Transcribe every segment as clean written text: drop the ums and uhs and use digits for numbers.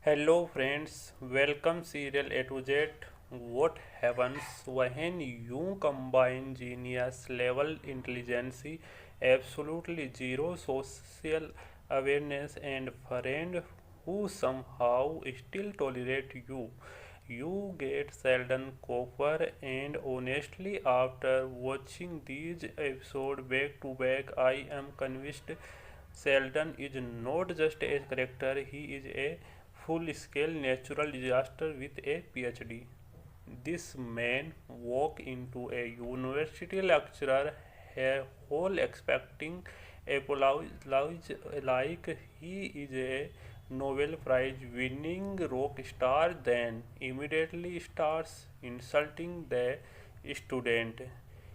Hello friends, welcome Serial A to Z. What happens when you combine genius level intelligence, absolutely zero social awareness, and friend who somehow still tolerate you? You get Sheldon Cooper, and honestly, after watching these episodes back to back, I am convinced Sheldon is not just a character, he is a full scale natural disaster with a PhD. This man walked into a university lecturer whole expecting apology like he is a Nobel Prize winning rock star, then immediately starts insulting the student.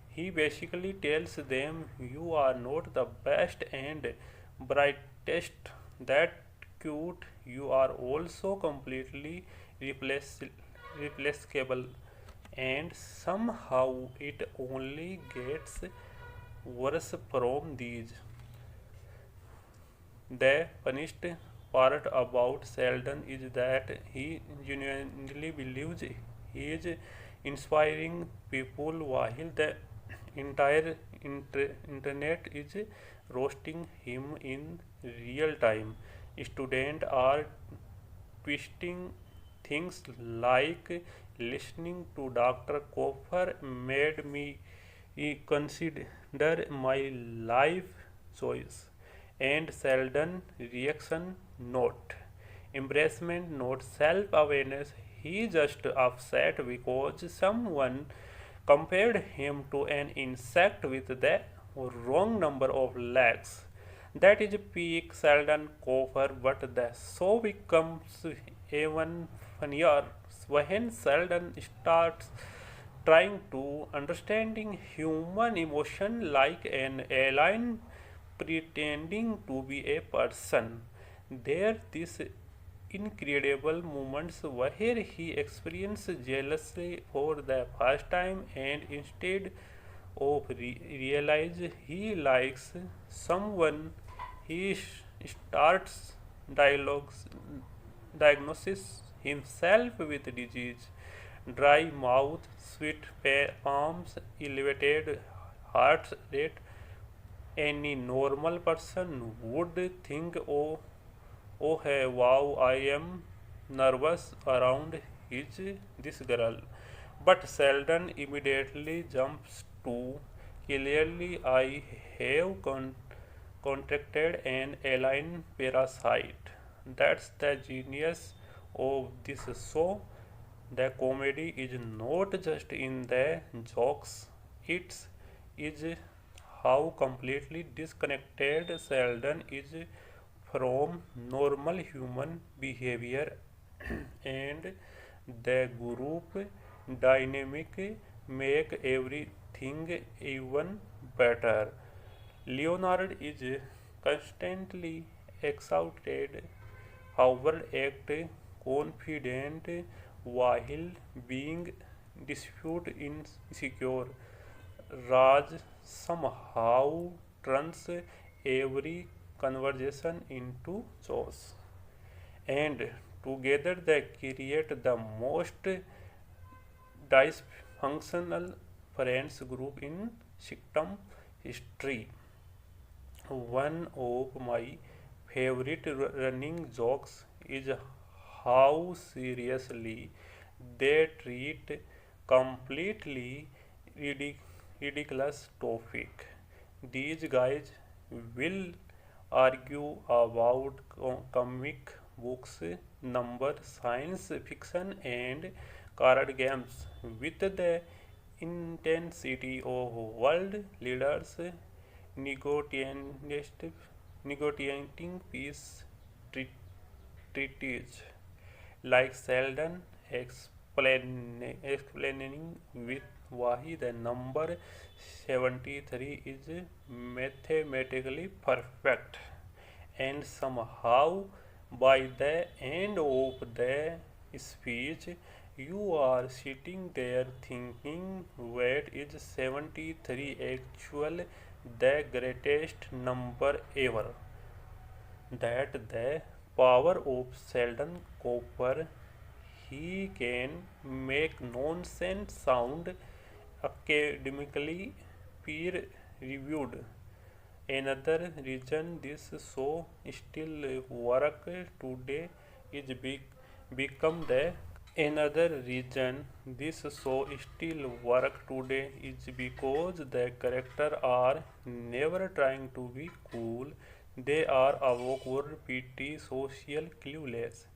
He basically tells them you are not the best and brightest, that cute, you are also completely replaceable, and somehow it only gets worse from these. The punished part about Sheldon is that he genuinely believes he is inspiring people while the entire internet is roasting him in real time. Students are twisting things like listening to Dr. Cooper made me consider my life choice, and Sheldon reaction note. Embracement, not self awareness. He just upset because someone compared him to an insect with the wrong number of legs. That is peak Sheldon Cooper, but the show becomes even funnier when Sheldon starts trying to understanding human emotion like an alien pretending to be a person. There this incredible moments where he experiences jealousy for the first time, and instead of realize he likes someone, he starts dialogues diagnoses himself with disease, dry mouth, sweat palms, elevated heart rate. Any normal person would think, oh hey, wow, I am nervous around his this girl. But Sheldon immediately jumps to, clearly I have contracted an alien parasite. That's the genius of this show. The comedy is not just in the jokes, it's is how completely disconnected Sheldon is from normal human behavior, and the group dynamic make everything even better. Leonard is constantly excited, however act confident while being dispute insecure. Raj somehow turns every conversation into chores, and together they create the most dysfunctional friends group in sitcom history. One of my favorite running jokes is how seriously they treat completely ridiculous topic. These guys will argue about comic books, number, science fiction, and card games with the intensity of world leaders negotiating negotiating peace treaties, like Sheldon explaining with why the number 73 is mathematically perfect, and somehow by the end of the speech you are sitting there thinking, wait, is 73 actual the greatest number ever? That the power of Sheldon Cooper. He can make nonsense sound academically peer reviewed. Another reason this show still work today is become the Another reason this show still work today is because the characters are never trying to be cool. They are awkward, petty, social, clueless,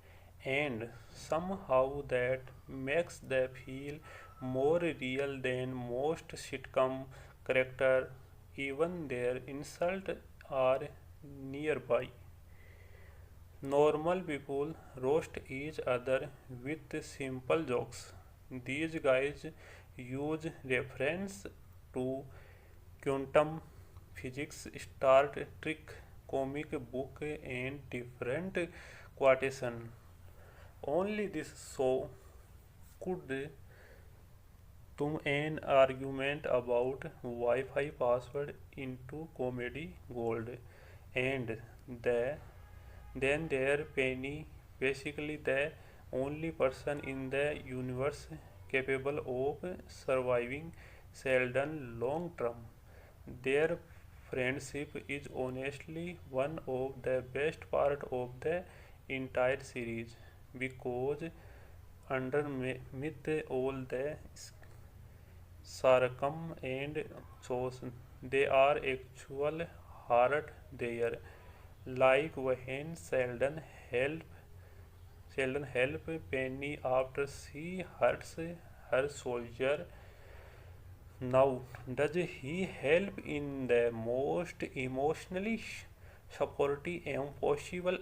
and somehow that makes them feel more real than most sitcom characters. Even their insults are nearby. Normal people roast each other with simple jokes. These guys use reference to quantum physics, Star Trek, comic book, and different quotation. Only this show could turn an argument about Wi-Fi password into comedy gold, and the then there Penny, basically the only person in the universe capable of surviving Sheldon long term. Their friendship is honestly one of the best part of the entire series because underneath all the sarcasm and shows they are actual heart there. Like when Sheldon help Penny after she hurts her soldier. Now, does he help in the most emotionally supportive and possible?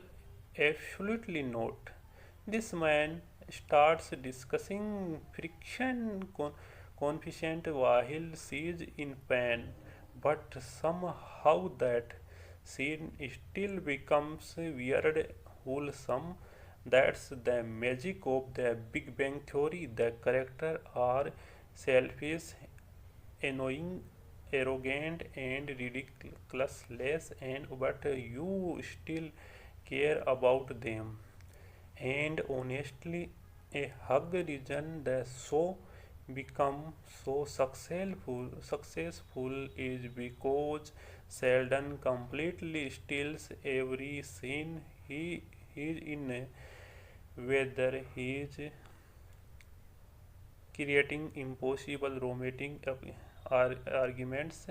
Absolutely not. This man starts discussing friction coefficient while she's in pain, but somehow that scene still becomes weird, wholesome. That's the magic of the Big Bang Theory. The characters are selfish, annoying, arrogant, and ridiculous, and but you still care about them. And honestly, a hug reason the show become so successful is because Sheldon completely steals every scene he is in, whether he is creating impossible romantic arguments,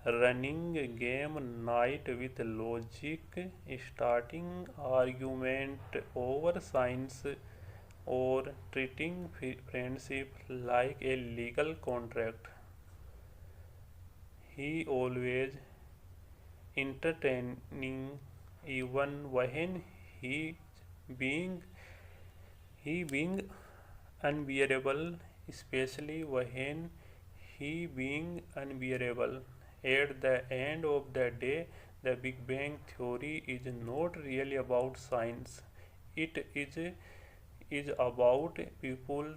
running a game night with logic, starting argument over science, or treating friendship like a legal contract. He always entertaining even when he being being unbearable, especially when he being unbearable. At the end of the day, the Big Bang Theory is not really about science. It is about people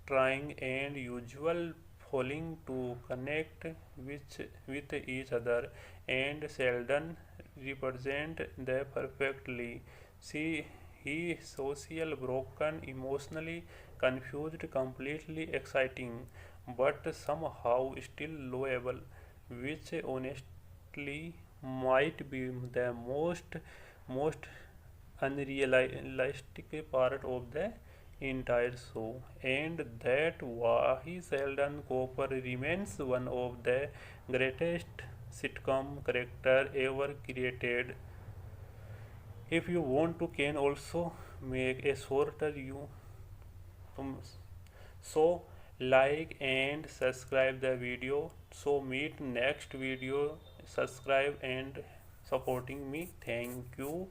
trying and usual failing to connect with each other, and Sheldon represent that perfectly. See, he social, broken, emotionally confused, completely exciting, but somehow still loyal, which honestly might be the most unrealistic part of the entire show, and that why Sheldon Cooper remains one of the greatest sitcom character ever created. If you want to, can also make a shorter you um, so like and subscribe the video. So meet next video. Subscribe and supporting me. Thank you.